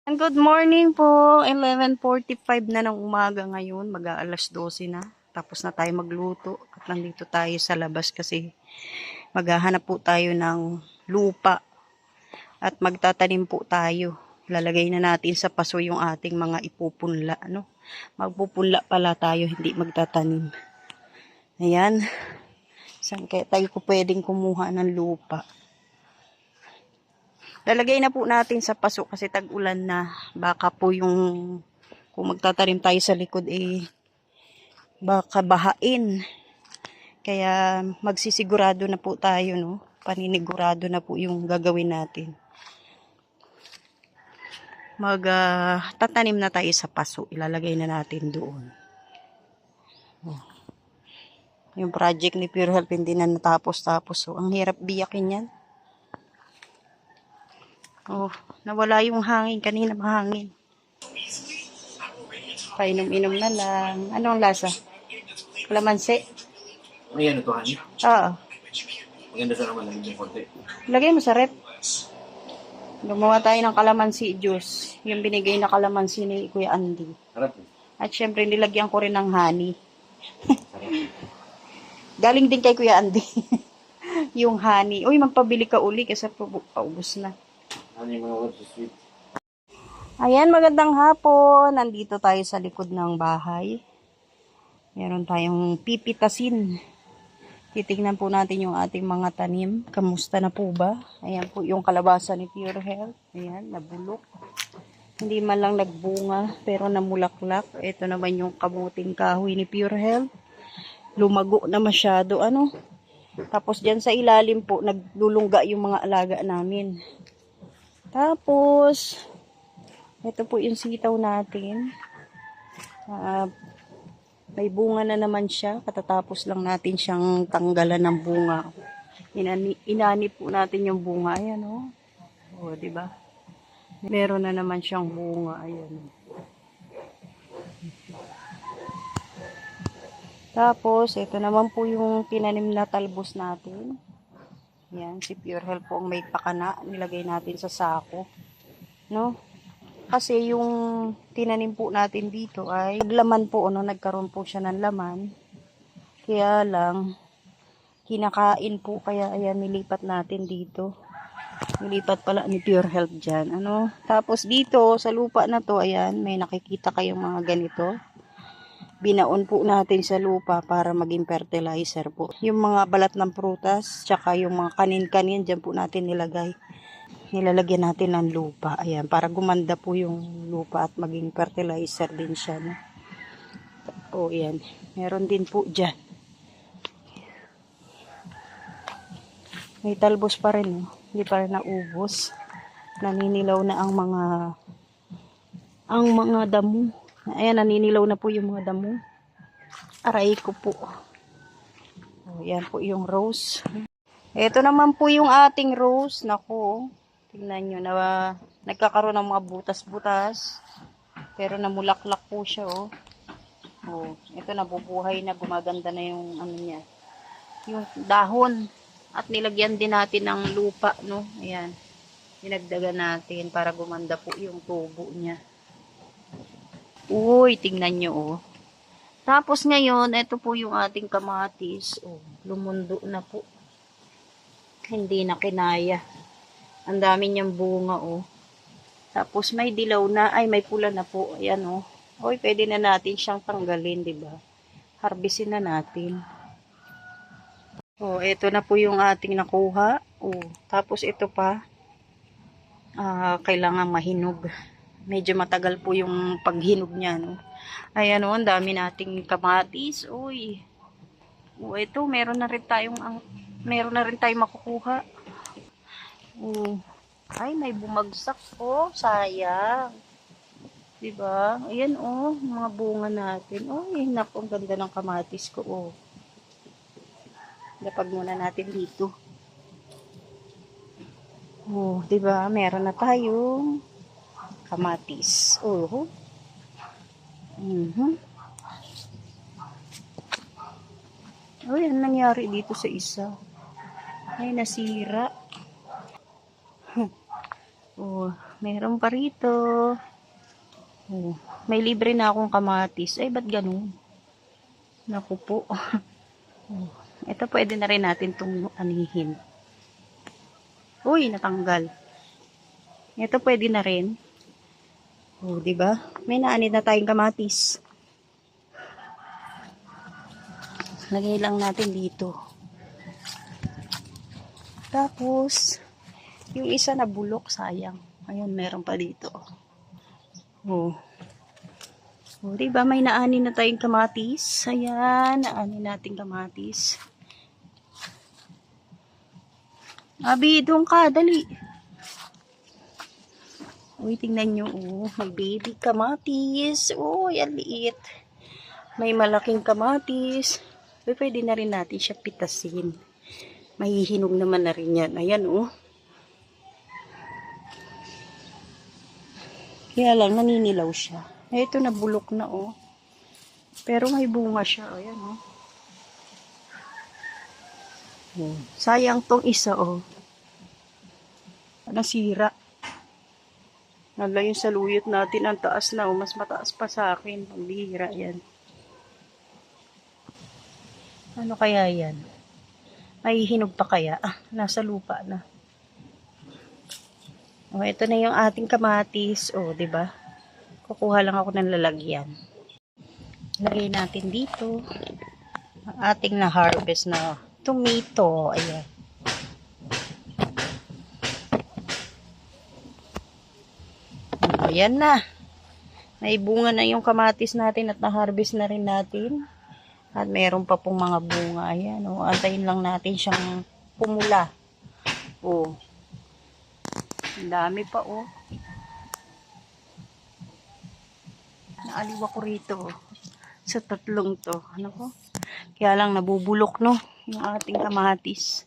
And good morning po. 11:45 na ng umaga ngayon. Mag-aalas 12 na. Tapos na tayo magluto. At nandito tayo sa labas kasi maghahanap po tayo ng lupa. At magtatanim po tayo. Lalagay na natin sa paso yung ating mga ipupunla. No? Magpupunla pala tayo, hindi magtatanim. Ayan. Saan kaya tayo po pwedeng kumuha ng lupa? Lalagay na po natin sa paso kasi tag-ulan na. Baka po yung kung magtatanim tayo sa likod baka bahain. Kaya magsisigurado na po tayo, no? Paninigurado na po yung gagawin natin. Tatanim na tayo sa paso. Ilalagay na natin doon. Yung project ni Pure Health hindi na natapos-tapos. So, ang hirap biyakin yan. Nawala yung hangin. Kanina mahangin. Painom-inom na lang. Anong lasa? Kalamansi? Ayan, ito, honey. Oo. Maganda sa naman lang yung konti. Lagay mo sa rep. Gumawa tayo ng kalamansi juice. Yung binigay na kalamansi ni Kuya Andy. Sarap. At syempre, nilagyan ko rin ng honey. Galing din kay Kuya Andy. Yung honey. Uy, magpabili ka uli kasi paubos na. Honey, mga words is sweet. Ayan, magandang hapon. Nandito tayo sa likod ng bahay. Meron tayong pipitasin. Titignan po natin yung ating mga tanim. Kamusta na po ba? Ayan po yung kalabasa ni Pure Health. Ayan, nabulok. Hindi man lang nagbunga, pero namulaklak. Ito naman yung kamuting kahoy ni Pure Health. Lumago na masyado, Tapos dyan sa ilalim po, naglulungga yung mga alaga namin. Tapos, ito po yung sitaw natin. May bunga na naman siya. Katatapos lang natin siyang tanggalan ng bunga. Inani po natin yung bunga. Ayan, diba? Meron na naman siyang bunga. Ayan. Tapos, ito naman po yung tinanim na talbos natin. Ayan, si Pure Health po ang may pakana. Nilagay natin sa sako. No? Kasi yung tinanim po natin dito ay naglaman po, nagkaroon po siya ng laman. Kaya lang, kinakain po, kaya ayan, nilipat natin dito. Nilipat pala ni Pure Health dyan. Tapos dito, sa lupa na to, ayan, may nakikita kayong mga ganito. Binaon po natin sa lupa para maging fertilizer po. Yung mga balat ng prutas, tsaka yung mga kanin-kanin, dyan po natin nilagay. Nilalagyan natin ng lupa. Ayan, para gumanda po yung lupa at maging fertilizer din siya. No? Ayan. Meron din po dyan. May talbos pa rin. No? Hindi pa rin naubos. Naninilaw na ang mga damo. Ayan, naninilaw na po yung mga damo. Aray ko po. Ayan po yung rose. Ito naman po yung ating rose. Naku, tingnan nyo na nagkakaroon ng mga butas-butas. Pero namulaklak po siya, ito nabubuhay na, gumaganda na yung niya. Yung dahon. At nilagyan din natin ng lupa, no? Ayan. Dinagdagan natin para gumanda po yung tubo niya. Uy, tingnan nyo, Tapos ngayon, ito po yung ating kamatis. Lumundo na po. Hindi na kinaya. Ang dami niyang bunga, Tapos may dilaw na, may pula na po. Ayan, pwede na natin siyang tanggalin, diba? Harvestin na natin. Ito na po yung ating nakuha. Tapos ito pa, kailangan mahinog. Medyo matagal po yung paghinog niya, Ayan, ang dami nating kamatis. Uy. Ito, meron na rin tayong makukuha. Ay, may bumagsak. Sayang. Diba? Ayan, mga bunga natin. Naku, ang ganda ng kamatis ko, Lapag muna natin dito. Diba? Meron na tayong kamatis. Ano nangyari dito sa isa? Ay, nasira. Meron pa rito. Oh, may libre na akong kamatis. Ay, ba't ganun? Naku po. Oh, ito pwede na rin natin itong anihin. Uy, natanggal. Ito pwede na rin. Oh, di ba? May naanid na tayong kamatis. Lagay lang natin dito. Tapos, yung isa na bulok, sayang. Ayun, meron pa dito. Oh. Oh, diba? May naani na tayong kamatis. Ayan, naani nating kamatis. Abi, doon ka, dali. Uy, tingnan nyo, oh. May baby kamatis. Oh, yan liit. May malaking kamatis. Uy, pwede na rin natin siya pitasin. Mahihinog naman na rin yan. Ayan, oh. Kaya lang, naninilaw siya. Ito, nabulok na, oh. Pero may bunga siya. Ayan, oh. Oh. Sayang tong isa, oh. Nasira. Nala yung saluyot natin, ang taas na, oh. Mas mataas pa sa akin. Pambihira, yan. Ano kaya yan? May hinog pa kaya? Ah, nasa lupa na. Oh, ito na yung ating kamatis. Oh, 'di ba? Kukuha lang ako ng lalagyan. Lagay natin dito ang ating na-harvest na tomato. Ayan. Oh, ayan na. Naibunga na yung kamatis natin at na-harvest na rin natin. At meron pa pong mga bunga. Ayan, oh. Antayin lang natin siyang pumula. Oh. Ang dami pa, oh. Naaliw ako rito, oh. Sa tatlong to. Ano ko? Kaya lang nabubulok, no? Yung ating kamatis.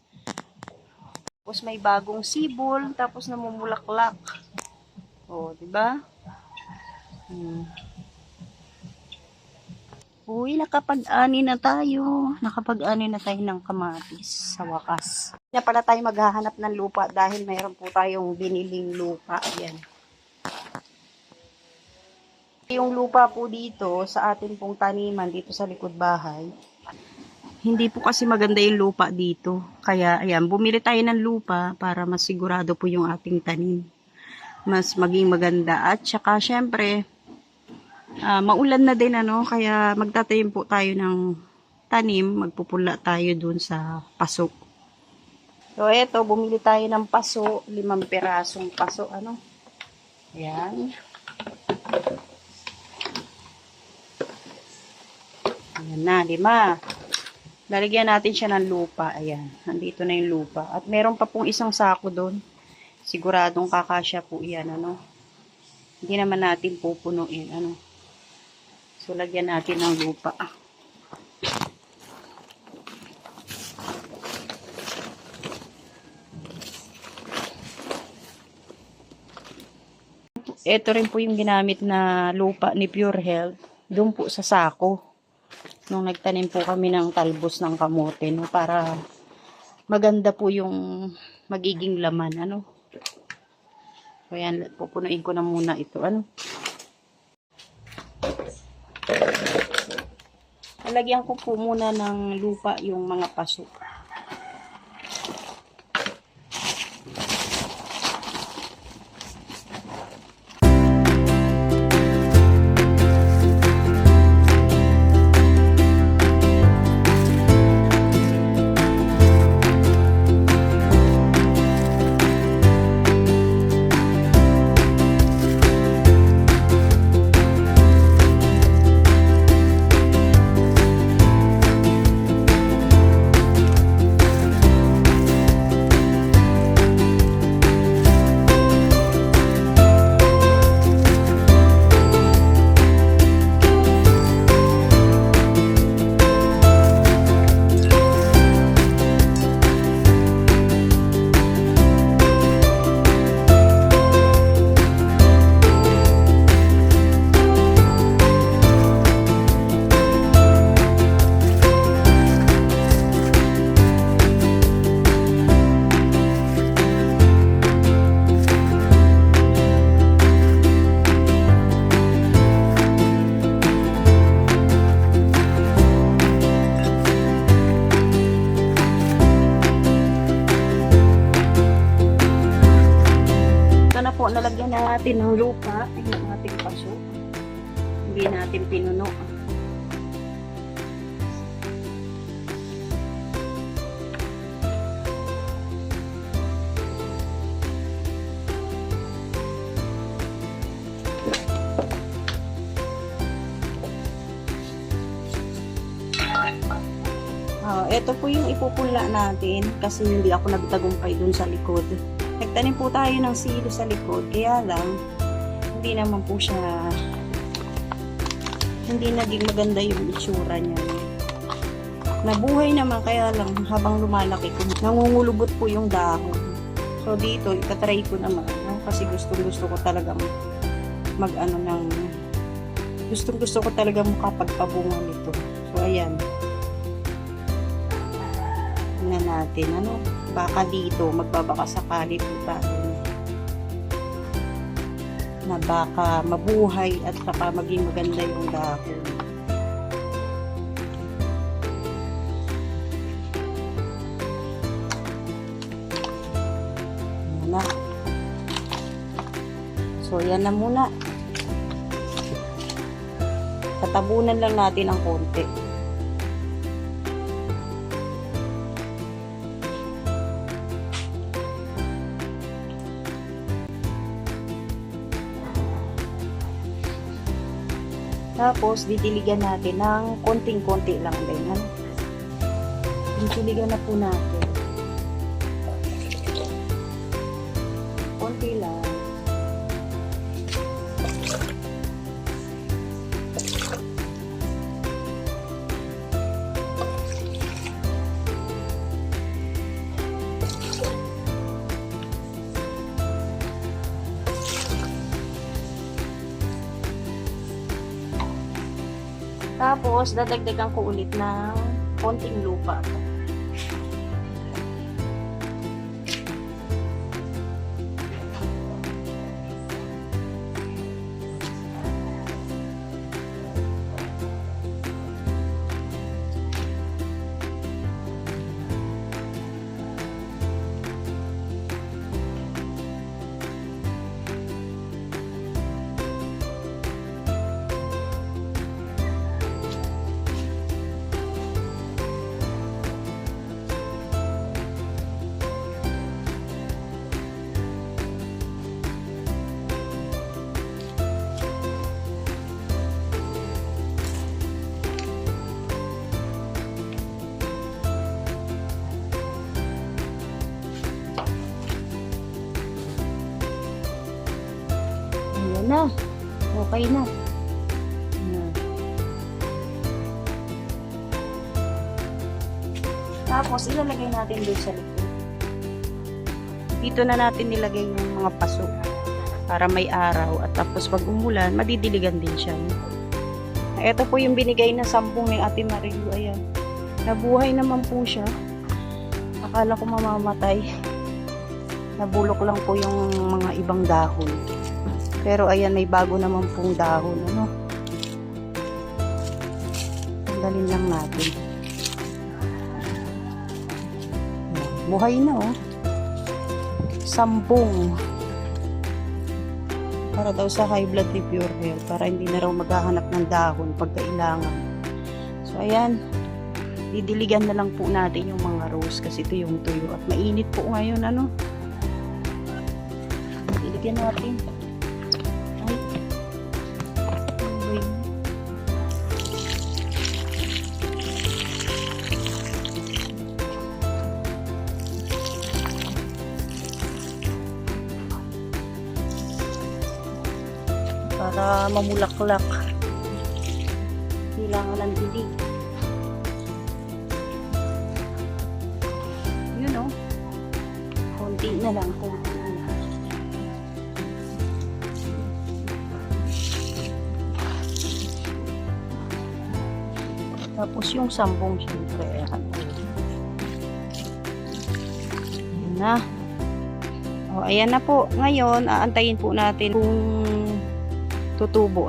Tapos may bagong sibol. Tapos namumulaklak. Oh, diba? Uy, nakapag-ani na tayo. Nakapag-ani na tayo ng kamatis sa wakas. Na pala tayo maghahanap ng lupa dahil mayroon po tayong biniling lupa. Ayan. Yung lupa po dito sa atin pong taniman dito sa likod bahay. Hindi po kasi maganda yung lupa dito. Kaya ayan, bumili tayo ng lupa para masigurado po yung ating tanim. Mas maging maganda. At saka syempre, maulan na din ano, kaya magtatanim po tayo ng tanim, magpupula tayo dun sa paso. So eto, bumili tayo ng paso, 5 pirasong paso, ano. Ayan. Ayan na, 5. Lalagyan natin siya ng lupa, ayan. Nandito na yung lupa. At meron pa pong isang sako dun. Siguradong kakasya po yan, ano. Hindi naman natin pupunuin, ano. So, lagyan natin ng lupa. Ito rin po yung ginamit na lupa ni Pure Health. Doon po sa sako. Nung nagtanim po kami ng talbos ng kamote. No, para maganda po yung magiging laman. Ano? So, yan. Pupunuin ko na muna ito. Ano? Lalagyan ko po muna ng lupa yung mga paso. natin ng lupa yung ating paso. Hindi natin pinuno. Ito po yung ipupula natin kasi hindi ako nagtagumpay dun sa likod. Nagtanim po tayo ng silo sa likod, kaya lang hindi naman po siya, hindi naging maganda yung itsura niya. Nabuhay naman, kaya lang habang lumalaki nangungulubot po yung dahon. So dito itatry ko naman, no? Kasi gusto ko talagang gusto ko talagang makapagpabunga nito. So ayan, tingnan natin, baka dito magbabaka sakali po tayo na baka mabuhay at saka maging maganda yung dahon. Ayan na. So yan na muna, tatabunan lang natin ng konti. Tapos, didiligan natin ng konting-konti lang din. Didiligan na po natin. Konti lang. Tapos, dadagdagan ko ulit ng konting lupa. Na. Okay na. Tapos, ilalagay natin doon sa likod. Dito na natin nilagay yung mga paso para may araw. At tapos, pag umulan, madidiligan din siya. Ito po yung binigay na 10 ni Ate Marilu. Ayan. Nabuhay naman po siya. Akala ko mamamatay. Nabulok lang po yung mga ibang dahon. Pero ayan, may bago naman pong dahon, Tanggalin lang natin. Buhay na, 10. Para daw sa high blood ni Pure Hair, para hindi na raw maghahanap ng dahon pag kailangan. So ayan, didiligan na lang po natin yung mga rose kasi ito yung tuyo. At mainit po ngayon, Diligan natin. Para mamulaklak. Kailangan ng dilig. Yun, konti na lang, konti na. Tapos yung 10, syempre, ayan na. Ayan na po. Ngayon, aantayin po natin kung tutubo,